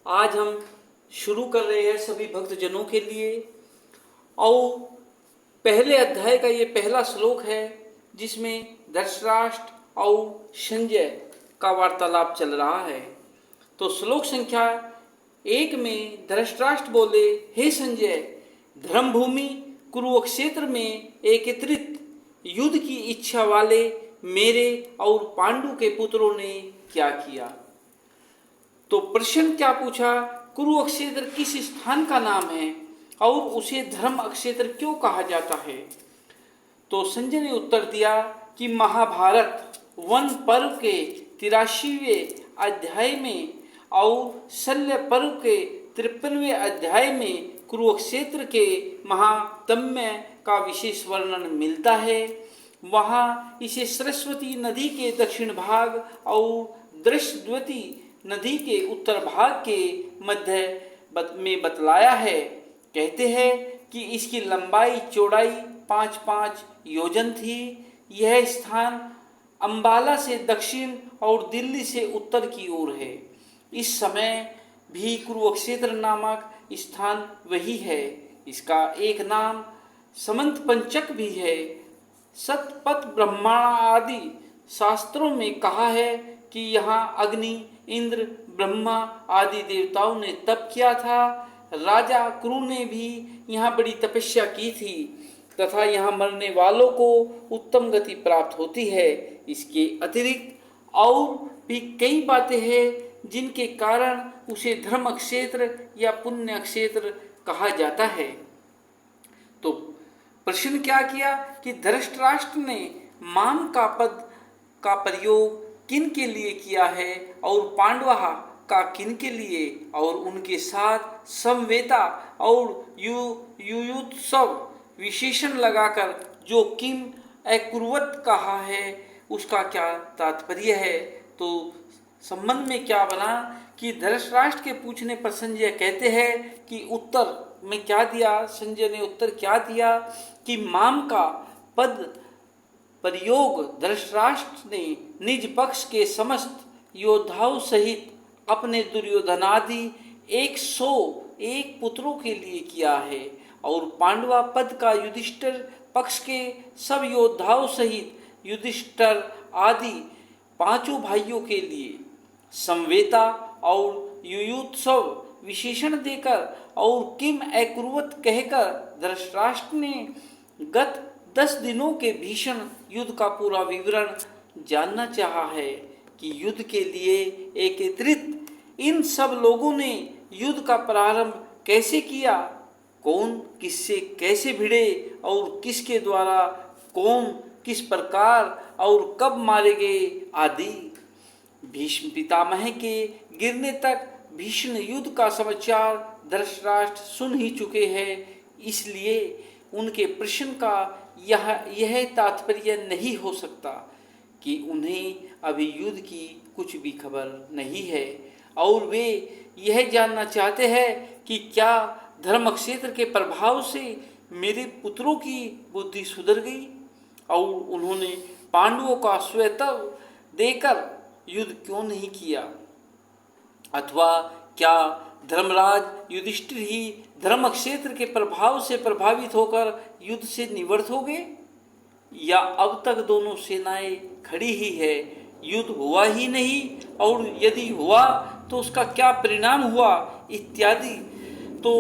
आज हम शुरू कर रहे हैं सभी भक्तजनों के लिए। और पहले अध्याय का ये पहला श्लोक है जिसमें धृतराष्ट्र और संजय का वार्तालाप चल रहा है। तो श्लोक संख्या 1 में धृतराष्ट्र बोले, हे संजय, धर्मभूमि कुरुक्षेत्र में एकत्रित युद्ध की इच्छा वाले मेरे और पांडु के पुत्रों ने क्या किया। तो प्रश्न क्या पूछा, कुरुक्षेत्र किस स्थान का नाम है और उसे धर्म अक्षेत्र क्यों कहा जाता है। तो संजय ने उत्तर दिया कि महाभारत वन पर्व के 83वें अध्याय में और शल्य पर्व के 53वें अध्याय में कुरुक्षेत्र के महात्म्य का विशेष वर्णन मिलता है। वहाँ इसे सरस्वती नदी के दक्षिण भाग और दृष्टद्वती नदी के उत्तर भाग के मध्य में बतलाया है। कहते हैं कि इसकी लंबाई चौड़ाई 5-5 योजन थी। यह स्थान अंबाला से दक्षिण और दिल्ली से उत्तर की ओर है। इस समय भी कुरुक्षेत्र नामक स्थान वही है। इसका एक नाम समंत पंचक भी है। सतपथ ब्रह्मांड आदि शास्त्रों में कहा है कि यहाँ अग्नि, इंद्र, ब्रह्मा आदि देवताओं ने तप किया था। राजा कुरु ने भी यहाँ बड़ी तपस्या की थी तथा यहाँ मरने वालों को उत्तम गति प्राप्त होती है। इसके अतिरिक्त और भी कई बातें हैं जिनके कारण उसे धर्म क्षेत्र या पुण्य क्षेत्र कहा जाता है। तो प्रश्न क्या किया कि धृतराष्ट्र ने माम का पद का प्रयोग किन के लिए किया है और पांडवा का किन के लिए, और उनके साथ समवेता और युयुत्सव विशेषण लगाकर जो किम अकुर्वत कहा है उसका क्या तात्पर्य है। तो संबंध में क्या बना कि धृतराष्ट्र के पूछने पर संजय कहते हैं कि उत्तर में क्या दिया। संजय ने उत्तर क्या दिया कि माम का पद प्रयोग धृतराष्ट्र ने निज पक्ष के समस्त योद्धाओं सहित अपने दुर्योधनादि 101 पुत्रों के लिए किया है और पांडवा पद का युधिष्ठिर पक्ष के सब योद्धाओं सहित युधिष्ठिर आदि 5 भाइयों के लिए समवेता और युयुत्सव विशेषण देकर और किम अकुर्वत कहकर धृतराष्ट्र ने गत 10 दिनों के भीषण युद्ध का पूरा विवरण जानना चाहा है कि युद्ध के लिए एकत्रित इन सब लोगों ने युद्ध का प्रारंभ कैसे किया, कौन किससे कैसे भिड़े और किसके द्वारा कौन किस प्रकार और कब मारे गए आदि। भीष्म पितामह के गिरने तक भीषण युद्ध का समाचार धृतराष्ट्र सुन ही चुके हैं। इसलिए उनके प्रश्न का यह तात्पर्य नहीं हो सकता कि उन्हें अभी युद्ध की कुछ भी खबर नहीं है और वे यह जानना चाहते हैं कि क्या धर्म क्षेत्र के प्रभाव से मेरे पुत्रों की बुद्धि सुधर गई और उन्होंने पांडवों का स्वतः देकर युद्ध क्यों नहीं किया, अथवा क्या धर्मराज युधिष्ठिर ही धर्म क्षेत्र के प्रभाव से प्रभावित होकर युद्ध से निवृत्त हो गए, या अब तक दोनों सेनाएं खड़ी ही है, युद्ध हुआ ही नहीं, और यदि हुआ तो उसका क्या परिणाम हुआ इत्यादि। तो